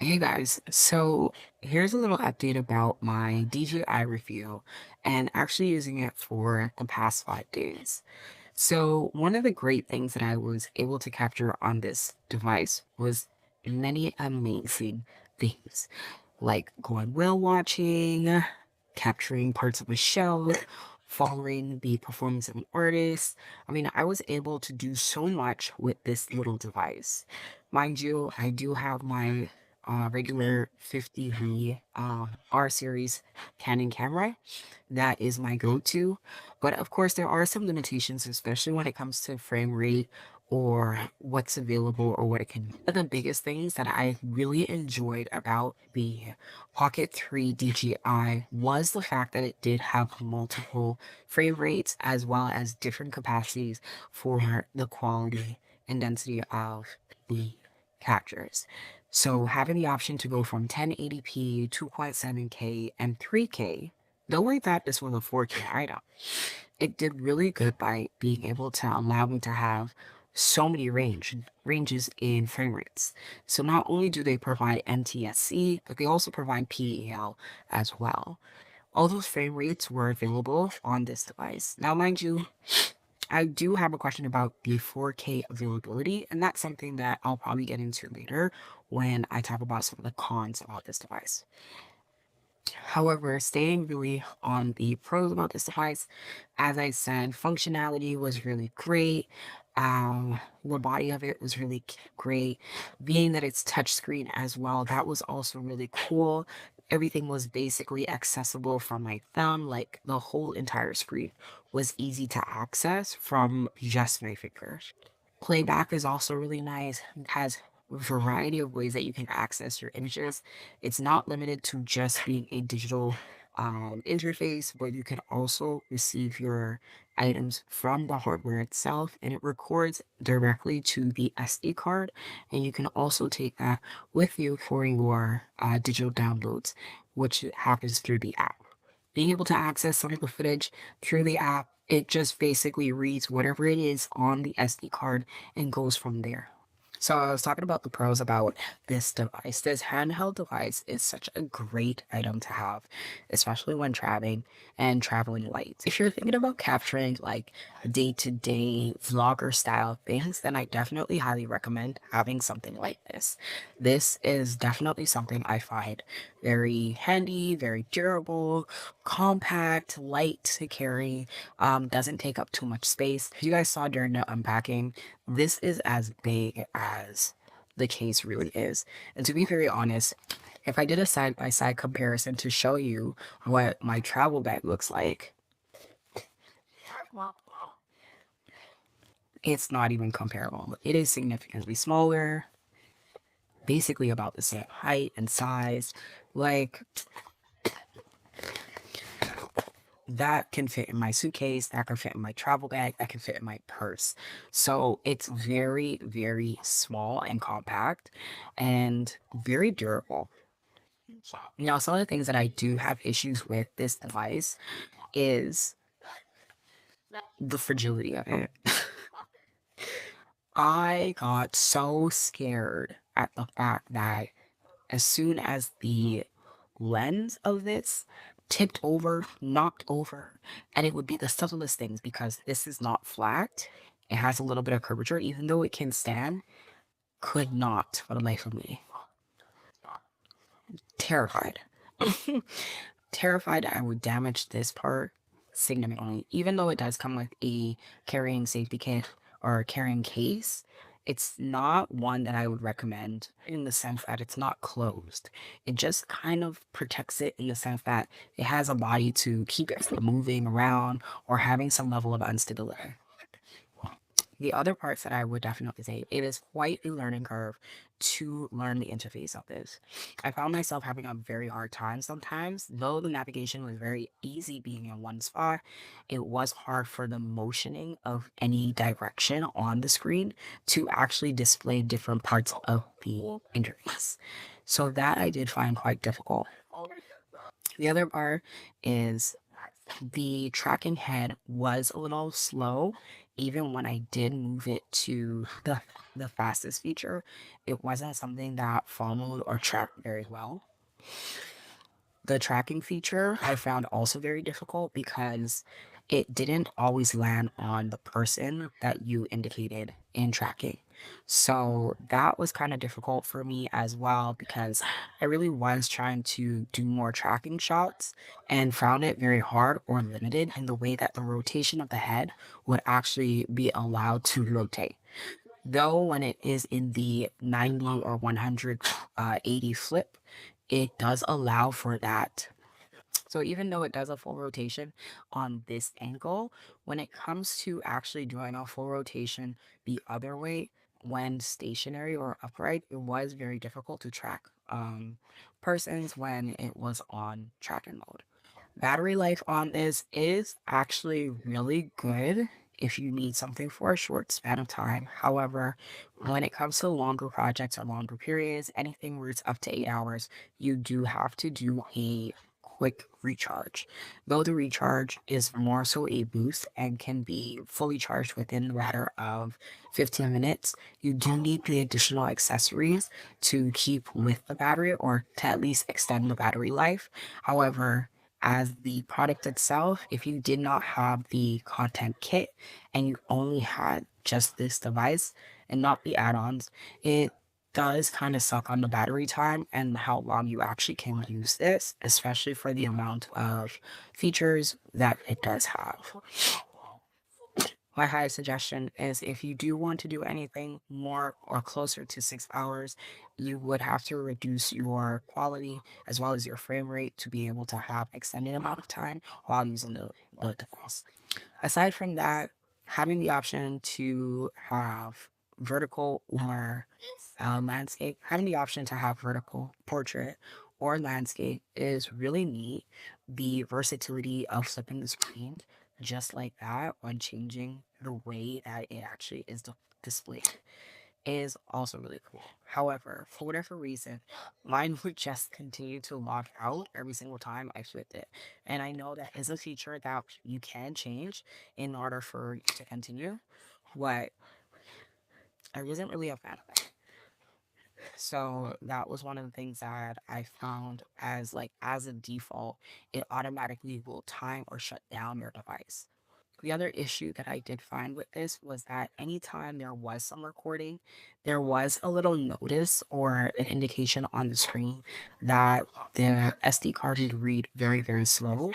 Hey guys, so here's a little update about my DJi review and actually using it for the past 5 days. So one of the great things that I was able to capture on this device was many amazing things, like going whale watching, capturing parts of a show, following the performance of an artist. I mean, I was able to do so much with this little device. Mind you, I do have my regular 50V R series Canon camera. That is my go-to. But of course, there are some limitations, especially when it comes to frame rate or what's available or what it can do. One of the biggest things that I really enjoyed about the Pocket 3 DJI was the fact that it did have multiple frame rates as well as different capacities for the quality and density of the captures. So having the option to go from 1080p, 2.7K, and 3K, don't worry that this was a 4K item. It did really good by being able to allow me to have so many ranges in frame rates. So not only do they provide NTSC, but they also provide PEL as well. All those frame rates were available on this device. Now, mind you, I do have a question about the 4K availability, and that's something that I'll probably get into later when I talk about some of the cons about this device. However, staying really on the pros about this device, as I said, functionality was really great. The body of it was really great. Being that it's touchscreen as well, that was also really cool. Everything was basically accessible from my thumb, like the whole entire screen was easy to access from just my fingers. Playback is also really nice. It has a variety of ways that you can access your images. It's not limited to just being a digital interface, but you can also receive your items from the hardware itself, and it records directly to the SD card. And you can also take that with you for your digital downloads, which happens through the app. Being able to access some of the footage through the app, it just basically reads whatever it is on the SD card and goes from there. So I was talking about the pros about this device. This handheld device is such a great item to have, especially when traveling and traveling light. If you're thinking about capturing like day-to-day vlogger style things, then I definitely highly recommend having something like this. This is definitely something I find very handy, very durable, compact, light to carry, doesn't take up too much space. As you guys saw during the unpacking, this is as big as the case really is. And to be very honest, if I did a side-by-side comparison to show you what my travel bag looks like, it's not even comparable. It is significantly smaller, basically about the same height and size. Like, that can fit in my suitcase, that can fit in my travel bag, that can fit in my purse. So it's very, very small and compact and very durable. Now, some of the things that I do have issues with this device is the fragility of it. I got so scared at the fact that as soon as the lens of this tipped over, knocked over, and it would be the subtlest things because this is not flat. It has a little bit of curvature, even though it can stand, could not for the life of me. Terrified. Terrified I would damage this part significantly. Even though it does come with a carrying safety kit or carrying case, it's not one that I would recommend in the sense that it's not closed. It just kind of protects it in the sense that it has a body to keep it from moving around or having some level of instability. The other parts that I would definitely say, it is quite a learning curve to learn the interface of this. I found myself having a very hard time sometimes. Though the navigation was very easy being in one spot, it was hard for the motioning of any direction on the screen to actually display different parts of the interface. So that I did find quite difficult. The other part is the tracking head was a little slow even when I did move it to the fastest feature, it wasn't something that followed or tracked very well. The tracking feature I found also very difficult because it didn't always land on the person that you indicated in tracking. So that was kind of difficult for me as well because I really was trying to do more tracking shots and found it very hard or limited in the way that the rotation of the head would actually be allowed to rotate. Though when it is in the 90 or 180 flip, it does allow for that. So even though it does a full rotation on this angle, when it comes to actually doing a full rotation the other way, when stationary or upright, it was very difficult to track persons when it was on tracking mode. Battery life on this is actually really good if you need something for a short span of time. However, when it comes to longer projects or longer periods, anything where it's up to 8 hours, you do have to do a quick recharge. Though the recharge is more so a boost and can be fully charged within the matter of 15 minutes, you do need the additional accessories to keep with the battery or to at least extend the battery life. However, as the product itself, if you did not have the content kit and you only had just this device and not the add-ons, it does kind of suck on the battery time and how long you actually can use this, especially for the amount of features that it does have. My highest suggestion is if you do want to do anything more or closer to 6 hours, you would have to reduce your quality as well as your frame rate to be able to have extended amount of time while using the device. Aside from that, having the option to have vertical or landscape, having the option to have vertical, portrait, or landscape is really neat. The versatility of flipping the screen just like that when changing the way that it actually is displayed is also really cool. However, for whatever reason, mine would just continue to log out every single time I flipped it. And I know that is a feature that you can change in order for you to continue, but I wasn't really a fan of it. So that was one of the things that I found as like as a default, it automatically will time or shut down your device. The other issue that I did find with this was that anytime there was some recording, there was a little notice or an indication on the screen that the SD card would read very, very slow.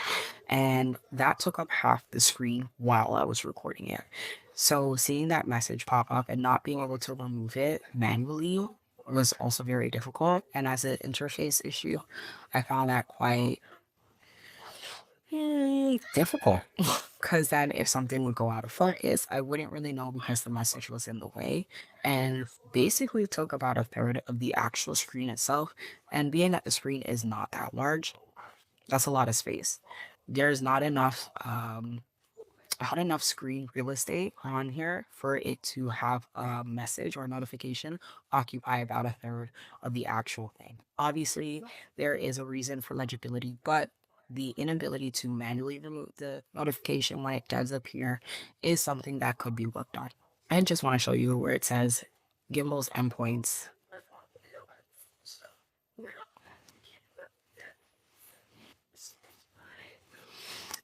And that took up half the screen while I was recording it. So seeing that message pop up and not being able to remove it manually was also very difficult. And as an interface issue, I found that quite difficult. Because then if something would go out of focus, I wouldn't really know because the message was in the way. And basically took about a third of the actual screen itself. And being that the screen is not that large, that's a lot of space. There's not enough screen real estate on here for it to have a message or a notification occupy about a third of the actual thing. Obviously, there is a reason for legibility, but the inability to manually remove the notification when it does appear is something that could be worked on. I just want to show you where it says gimbal's endpoints.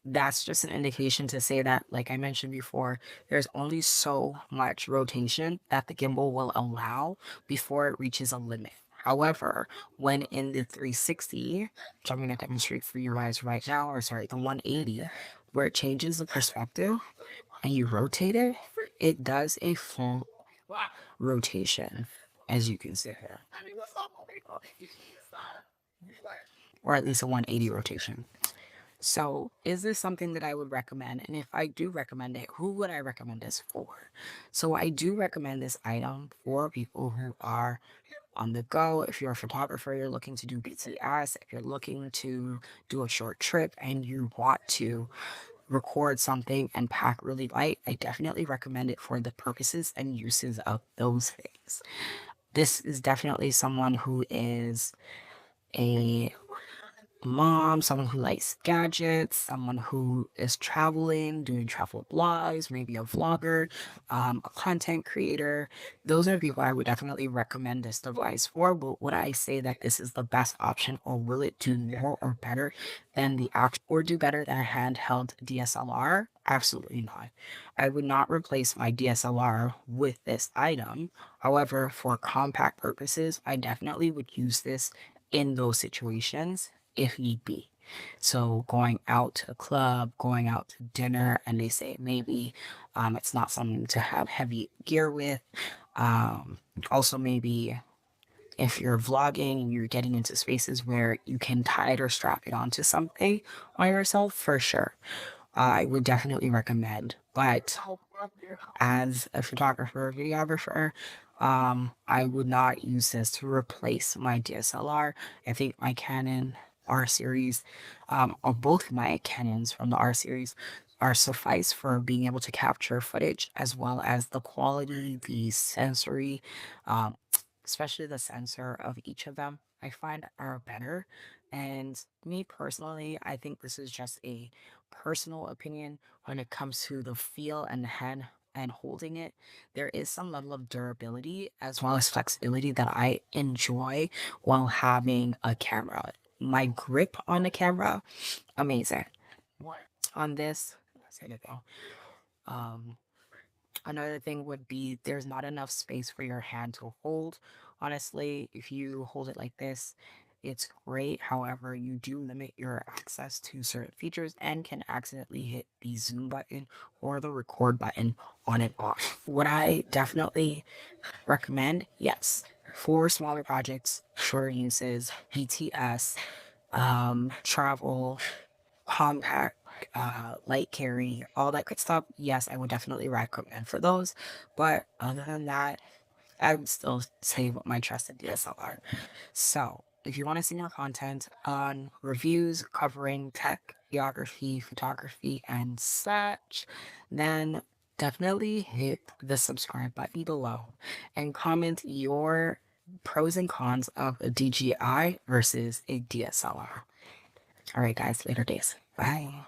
That's just an indication to say that, like I mentioned before, there's only so much rotation that the gimbal will allow before it reaches a limit. However, when in the 360, which I'm going to demonstrate for you guys right now, or sorry, the 180, where it changes the perspective and you rotate it, it does a full rotation, as you can see here, or at least a 180 rotation. So, is this something that I would recommend? And if I do recommend it, who would I recommend this for? So, I do recommend this item for people who are on the go. If you're a photographer, you're looking to do BTS, if you're looking to do a short trip and you want to record something and pack really light, I definitely recommend it for the purposes and uses of those things. This is definitely someone who is a mom, someone who likes gadgets, someone who is traveling, doing travel blogs, maybe a vlogger, a content creator. Those are people I would definitely recommend this device for. But would I say that this is the best option, or will it do more or better than the actual, or do better than a handheld DSLR? Absolutely not. I would not replace my DSLR with this item. However, for compact purposes, I definitely would use this in those situations if need be. So going out to a club, going out to dinner, and they say maybe it's not something to have heavy gear with. Um, Also, maybe if you're vlogging and you're getting into spaces where you can tie it or strap it onto something on yourself, for sure. I would definitely recommend. But as a photographer, videographer, I would not use this to replace my DSLR. I think my Canon R series, or both my Canons from the R series, are suffice for being able to capture footage as well as the quality, the sensory, um, especially the sensor of each of them. I find are better. And me personally, I think this is just a personal opinion when it comes to the feel and the hand and holding it. There is some level of durability as well as flexibility that I enjoy while having a camera. My grip on the camera, amazing. On this, let's say it go. Um, Another thing would be there's not enough space for your hand to hold. Honestly, if you hold it like this, it's great. However, you do limit your access to certain features and can accidentally hit the zoom button or the record button on and off. Would I definitely recommend? Yes. For smaller projects, shorter uses, BTS, travel, compact, light carry, all that good stuff. Yes, I would definitely recommend for those. But other than that, I would still say with my trusted DSLR. So if you want to see more content on reviews covering tech, geography, photography, and such, then definitely hit the subscribe button below and comment your pros and cons of a DJI versus a DSLR. All right, guys, later days. Bye.